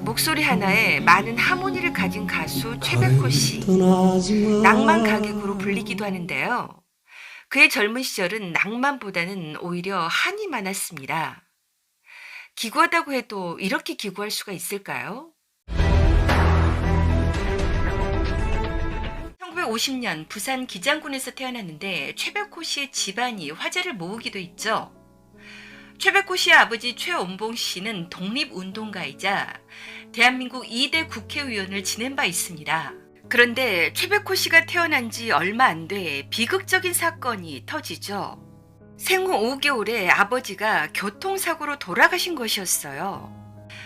목소리 하나에 많은 하모니를 가진 가수 최백호 씨. 낭만 가객으로 불리기도 하는데요. 그의 젊은 시절은 낭만보다는 오히려 한이 많았습니다. 기구하다고 해도 이렇게 기구할 수가 있을까요? 1950년 부산 기장군에서 태어났는데 최백호 씨의 집안이 화제를 모으기도 했죠. 최백호 씨의 아버지 최원봉 씨는 독립운동가이자 대한민국 2대 국회의원을 지낸 바 있습니다. 그런데 최백호 씨가 태어난 지 얼마 안 돼 비극적인 사건이 터지죠. 생후 5개월에 아버지가 교통사고로 돌아가신 것이었어요.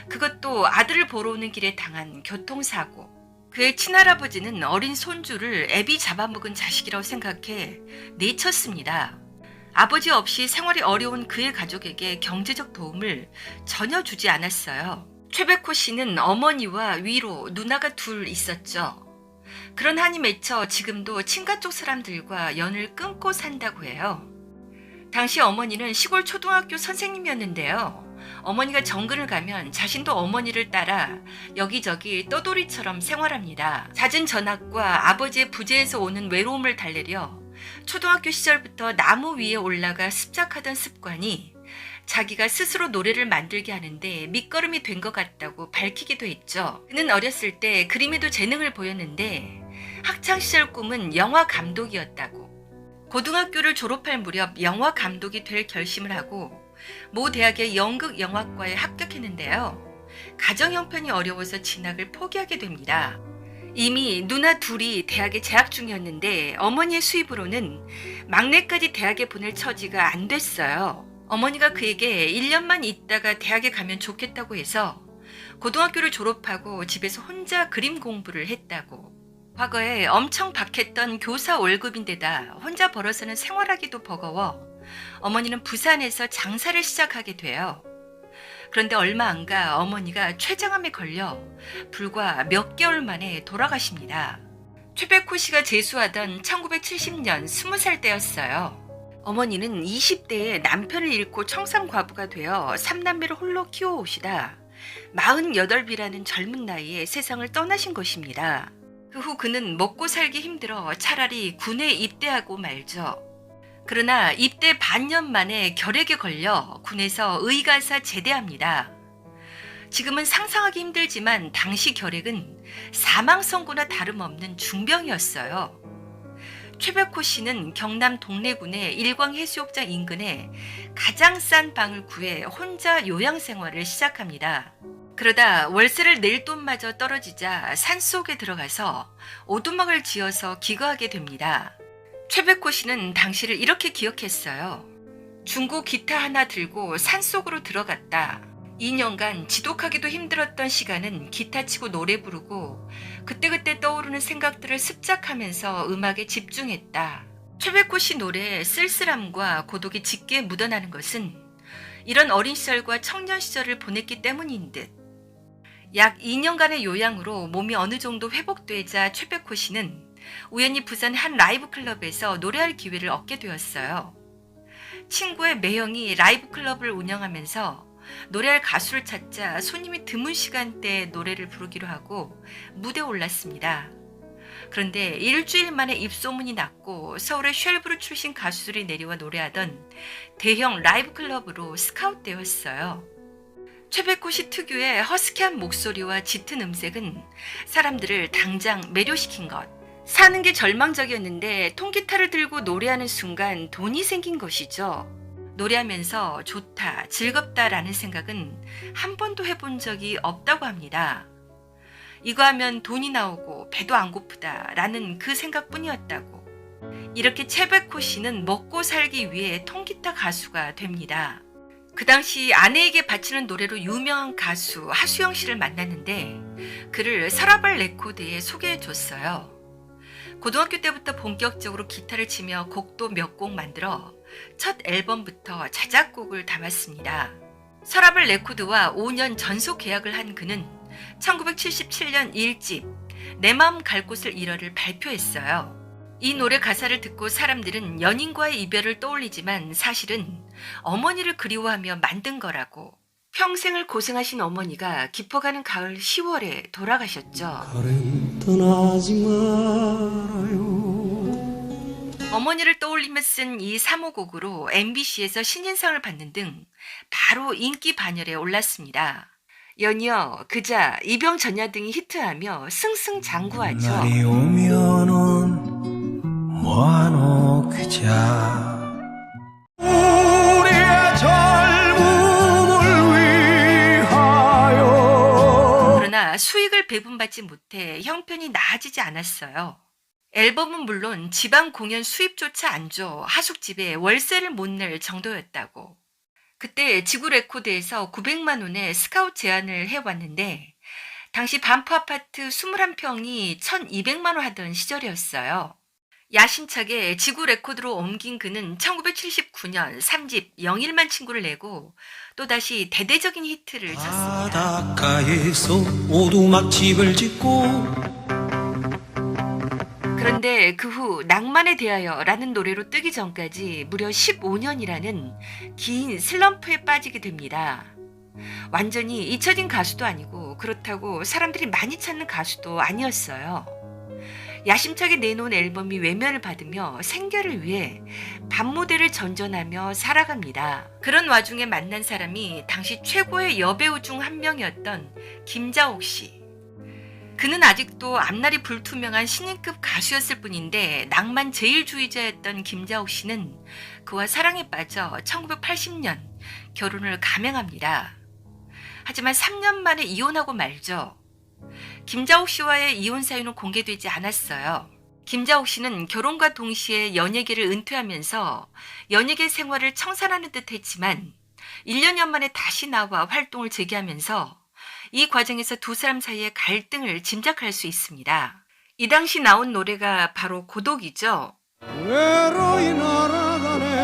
그것도 아들을 보러 오는 길에 당한 교통사고. 그의 친할아버지는 어린 손주를 애비 잡아먹은 자식이라고 생각해 내쳤습니다. 아버지 없이 생활이 어려운 그의 가족에게 경제적 도움을 전혀 주지 않았어요. 최백호 씨는 어머니와 위로 누나가 둘 있었죠. 그런 한이 맺혀 지금도 친가 쪽 사람들과 연을 끊고 산다고 해요. 당시 어머니는 시골 초등학교 선생님이었는데요. 어머니가 정근을 가면 자신도 어머니를 따라 여기저기 떠돌이처럼 생활합니다. 잦은 전학과 아버지의 부재에서 오는 외로움을 달래려 초등학교 시절부터 나무 위에 올라가 습작하던 습관이 자기가 스스로 노래를 만들게 하는데 밑거름이 된 것 같다고 밝히기도 했죠. 그는 어렸을 때 그림에도 재능을 보였는데 학창시절 꿈은 영화 감독이었다고. 고등학교를 졸업할 무렵 영화 감독이 될 결심을 하고 모 대학의 연극영화과에 합격했는데요. 가정 형편이 어려워서 진학을 포기하게 됩니다. 이미 누나 둘이 대학에 재학 중이었는데 어머니의 수입으로는 막내까지 대학에 보낼 처지가 안 됐어요. 어머니가 그에게 1년만 있다가 대학에 가면 좋겠다고 해서 고등학교를 졸업하고 집에서 혼자 그림 공부를 했다고. 과거에 엄청 박했던 교사 월급인데다 혼자 벌어서는 생활하기도 버거워 어머니는 부산에서 장사를 시작하게 돼요. 그런데 얼마 안 가 어머니가 췌장암에 걸려 불과 몇 개월 만에 돌아가십니다. 최백호 씨가 재수하던 1970년 20살 때였어요. 어머니는 20대에 남편을 잃고 청산과부가 되어 3남매를 홀로 키워오시다 48이라는 젊은 나이에 세상을 떠나신 것입니다. 그 후 그는 먹고 살기 힘들어 차라리 군에 입대하고 말죠. 그러나 입대 반년 만에 결핵에 걸려 군에서 의가사 제대합니다. 지금은 상상하기 힘들지만 당시 결핵은 사망 선고나 다름없는 중병이었어요. 최백호 씨는 경남 동래군의 일광해수욕장 인근에 가장 싼 방을 구해 혼자 요양 생활을 시작합니다. 그러다 월세를 낼 돈마저 떨어지자 산속에 들어가서 오두막을 지어서 기거하게 됩니다. 최백호 씨는 당시를 이렇게 기억했어요. 중고 기타 하나 들고 산속으로 들어갔다. 2년간 지독하기도 힘들었던 시간은 기타 치고 노래 부르고 그때그때 떠오르는 생각들을 습작하면서 음악에 집중했다. 최백호 씨 노래의 쓸쓸함과 고독이 짙게 묻어나는 것은 이런 어린 시절과 청년 시절을 보냈기 때문인 듯. 약 2년간의 요양으로 몸이 어느 정도 회복되자 최백호 씨는 우연히 부산 한 라이브 클럽에서 노래할 기회를 얻게 되었어요. 친구의 매형이 라이브 클럽을 운영하면서 노래할 가수를 찾자 손님이 드문 시간대에 노래를 부르기로 하고 무대에 올랐습니다. 그런데 일주일 만에 입소문이 났고 서울의 쉘브르 출신 가수들이 내려와 노래하던 대형 라이브 클럽으로 스카웃되었어요. 최백호 씨 특유의 허스키한 목소리와 짙은 음색은 사람들을 당장 매료시킨 것. 사는 게 절망적이었는데 통기타를 들고 노래하는 순간 돈이 생긴 것이죠. 노래하면서 좋다, 즐겁다라는 생각은 한 번도 해본 적이 없다고 합니다. 이거 하면 돈이 나오고 배도 안 고프다라는 그 생각뿐이었다고. 이렇게 최백호 씨는 먹고 살기 위해 통기타 가수가 됩니다. 그 당시 아내에게 바치는 노래로 유명한 가수 하수영 씨를 만났는데 그를 서라벌 레코드에 소개해 줬어요. 고등학교 때부터 본격적으로 기타를 치며 곡도 몇 곡 만들어 첫 앨범부터 자작곡을 담았습니다. 서라벌 레코드와 5년 전속 계약을 한 그는 1977년 1집 내 마음 갈 곳을 잃어를 발표했어요. 이 노래 가사를 듣고 사람들은 연인과의 이별을 떠올리지만 사실은 어머니를 그리워하며 만든 거라고. 평생을 고생하신 어머니가 깊어가는 가을 10월에 돌아가셨죠. 가을엔 떠나지 말아요. 어머니를 떠올리며 쓴 이 3호 곡으로 MBC에서 신인상을 받는 등 바로 인기 반열에 올랐습니다. 연이어 그자, 이병전야 등이 히트하며 승승장구하죠. 날이 오면은 모아놓자 우리의 젊음을 위하여. 그러나 수익을 배분받지 못해 형편이 나아지지 않았어요. 앨범은 물론 지방 공연 수입조차 안 줘 하숙집에 월세를 못 낼 정도였다고. 그때 지구 레코드에서 900만 원의 스카우트 제안을 해왔는데 당시 반포 아파트 21평이 1200만 원 하던 시절이었어요. 야심차게 지구 레코드로 옮긴 그는 1979년 3집 영일만 친구를 내고 또다시 대대적인 히트를 쳤습니다. 바닷가에서 오두막집을 짓고. 그런데 그 후 낭만에 대하여라는 노래로 뜨기 전까지 무려 15년이라는 긴 슬럼프에 빠지게 됩니다. 완전히 잊혀진 가수도 아니고 그렇다고 사람들이 많이 찾는 가수도 아니었어요. 야심차게 내놓은 앨범이 외면을 받으며 생계를 위해 밤무대를 전전하며 살아갑니다. 그런 와중에 만난 사람이 당시 최고의 여배우 중 한 명이었던 김자옥 씨. 그는 아직도 앞날이 불투명한 신인급 가수였을 뿐인데 낭만 제일주의자였던 김자옥 씨는 그와 사랑에 빠져 1980년 결혼을 감행합니다. 하지만 3년 만에 이혼하고 말죠. 김자옥 씨와의 이혼 사유는 공개되지 않았어요. 김자옥 씨는 결혼과 동시에 연예계를 은퇴하면서 연예계 생활을 청산하는 듯 했지만 1년여 만에 다시 나와 활동을 재개하면서 이 과정에서 두 사람 사이의 갈등을 짐작할 수 있습니다. 이 당시 나온 노래가 바로 고독이죠. 외로이 날아가네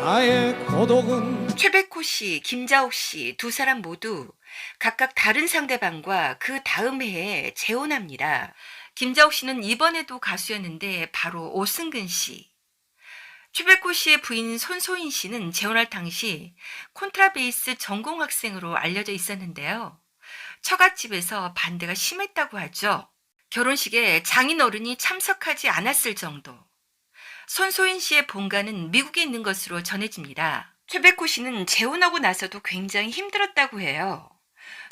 나의 고독은. 최백호 씨, 김자옥 씨 두 사람 모두 각각 다른 상대방과 그 다음 해에 재혼합니다. 김자옥 씨는 이번에도 가수였는데 바로 오승근 씨. 최백호 씨의 부인 손소인 씨는 재혼할 당시 콘트라베이스 전공 학생으로 알려져 있었는데요. 처갓집에서 반대가 심했다고 하죠. 결혼식에 장인어른이 참석하지 않았을 정도. 손소인 씨의 본가는 미국에 있는 것으로 전해집니다. 최백호 씨는 재혼하고 나서도 굉장히 힘들었다고 해요.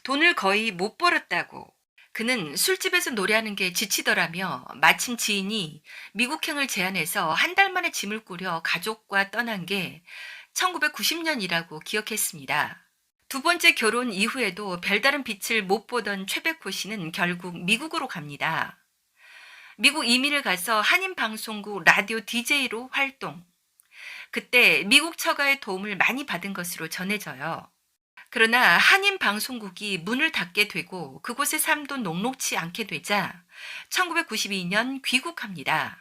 돈을 거의 못 벌었다고. 그는 술집에서 노래하는 게 지치더라며 마침 지인이 미국행을 제안해서 한 달 만에 짐을 꾸려 가족과 떠난 게 1990년이라고 기억했습니다. 두 번째 결혼 이후에도 별다른 빛을 못 보던 최백호 씨는 결국 미국으로 갑니다. 미국 이민을 가서 한인방송국 라디오 DJ로 활동. 그때 미국 처가의 도움을 많이 받은 것으로 전해져요. 그러나 한인방송국이 문을 닫게 되고 그곳의 삶도 녹록치 않게 되자 1992년 귀국합니다.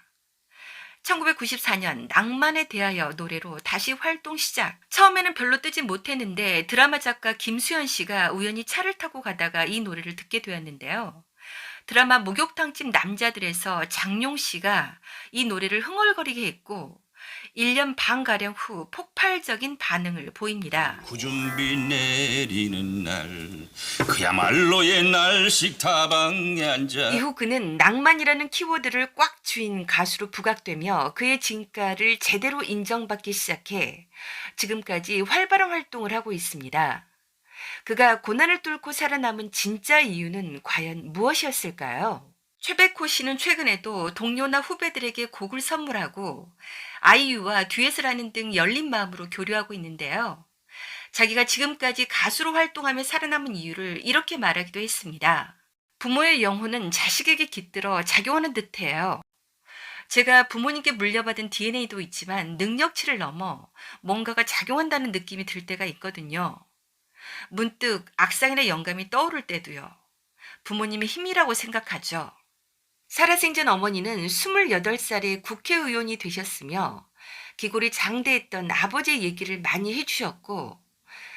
1994년 낭만에 대하여 노래로 다시 활동 시작. 처음에는 별로 뜨지 못했는데 드라마 작가 김수현 씨가 우연히 차를 타고 가다가 이 노래를 듣게 되었는데요. 드라마 목욕탕집 남자들에서 장용 씨가 이 노래를 흥얼거리게 했고 1년 반가량 후 폭발적인 반응을 보입니다. 구준비 내리는 날 그야말로의 날식 다방에 앉아. 이후 그는 낭만이라는 키워드를 꽉 쥐인 가수로 부각되며 그의 진가를 제대로 인정받기 시작해 지금까지 활발한 활동을 하고 있습니다. 그가 고난을 뚫고 살아남은 진짜 이유는 과연 무엇이었을까요? 최백호 씨는 최근에도 동료나 후배들에게 곡을 선물하고 아이유와 듀엣을 하는 등 열린 마음으로 교류하고 있는데요. 자기가 지금까지 가수로 활동하며 살아남은 이유를 이렇게 말하기도 했습니다. 부모의 영혼은 자식에게 깃들어 작용하는 듯해요. 제가 부모님께 물려받은 DNA도 있지만 능력치를 넘어 뭔가가 작용한다는 느낌이 들 때가 있거든요. 문득 악상이나 영감이 떠오를 때도요. 부모님의 힘이라고 생각하죠. 살아생전 어머니는 28살에 국회의원이 되셨으며 기골이 장대했던 아버지의 얘기를 많이 해주셨고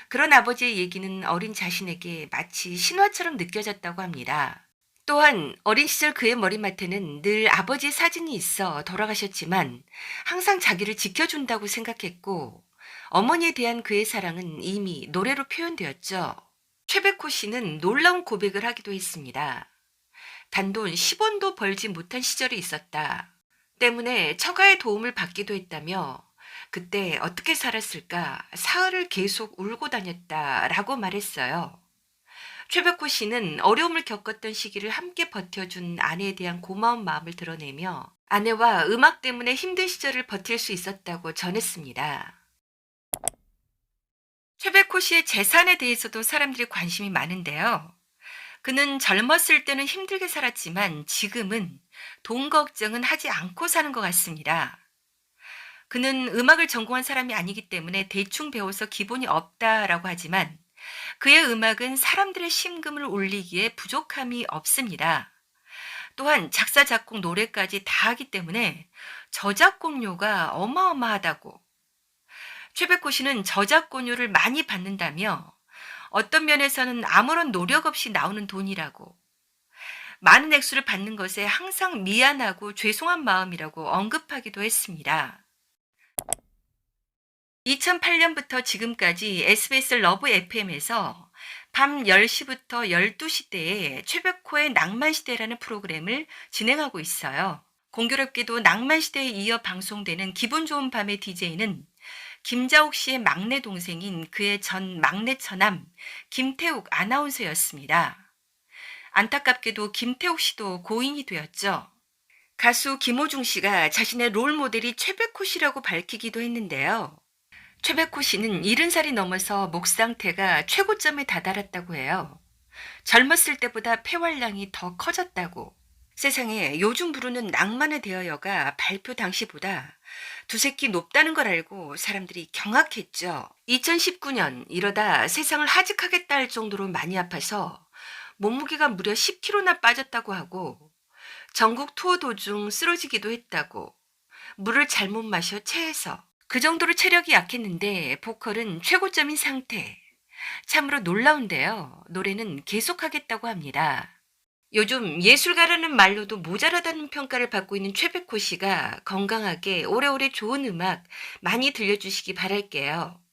그런 아버지의 얘기는 어린 자신에게 마치 신화처럼 느껴졌다고 합니다. 또한 어린 시절 그의 머리맡에는 늘 아버지의 사진이 있어 돌아가셨지만 항상 자기를 지켜준다고 생각했고 어머니에 대한 그의 사랑은 이미 노래로 표현되었죠. 최백호 씨는 놀라운 고백을 하기도 했습니다. 단돈 10원도 벌지 못한 시절이 있었다. 때문에 처가의 도움을 받기도 했다며 그때 어떻게 살았을까 사흘을 계속 울고 다녔다라고 말했어요. 최백호 씨는 어려움을 겪었던 시기를 함께 버텨준 아내에 대한 고마운 마음을 드러내며 아내와 음악 때문에 힘든 시절을 버틸 수 있었다고 전했습니다. 최백호 씨의 재산에 대해서도 사람들이 관심이 많은데요. 그는 젊었을 때는 힘들게 살았지만 지금은 돈 걱정은 하지 않고 사는 것 같습니다. 그는 음악을 전공한 사람이 아니기 때문에 대충 배워서 기본이 없다라고 하지만 그의 음악은 사람들의 심금을 울리기에 부족함이 없습니다. 또한 작사, 작곡, 노래까지 다 하기 때문에 저작권료가 어마어마하다고. 최백호 씨는 저작권료를 많이 받는다며 어떤 면에서는 아무런 노력 없이 나오는 돈이라고. 많은 액수를 받는 것에 항상 미안하고 죄송한 마음이라고 언급하기도 했습니다. 2008년부터 지금까지 SBS 러브 FM에서 밤 10시부터 12시대에 최백호의 낭만시대라는 프로그램을 진행하고 있어요. 공교롭게도 낭만시대에 이어 방송되는 기분 좋은 밤의 DJ는 김자옥 씨의 막내 동생인 그의 전 막내 처남 김태욱 아나운서였습니다. 안타깝게도 김태욱 씨도 고인이 되었죠. 가수 김호중 씨가 자신의 롤모델이 최백호 씨라고 밝히기도 했는데요. 최백호 씨는 70살이 넘어서 목 상태가 최고점에 다다랐다고 해요. 젊었을 때보다 폐활량이 더 커졌다고. 세상에 요즘 부르는 낭만에 대하여가 발표 당시보다 두세 끼 높다는 걸 알고 사람들이 경악했죠. 2019년 이러다 세상을 하직하겠다 할 정도로 많이 아파서 몸무게가 무려 10kg나 빠졌다고 하고 전국 투어 도중 쓰러지기도 했다고. 물을 잘못 마셔 체해서. 그 정도로 체력이 약했는데 보컬은 최고점인 상태. 참으로 놀라운데요. 노래는 계속하겠다고 합니다. 요즘 예술가라는 말로도 모자라다는 평가를 받고 있는 최백호 씨가 건강하게 오래오래 좋은 음악 많이 들려주시기 바랄게요.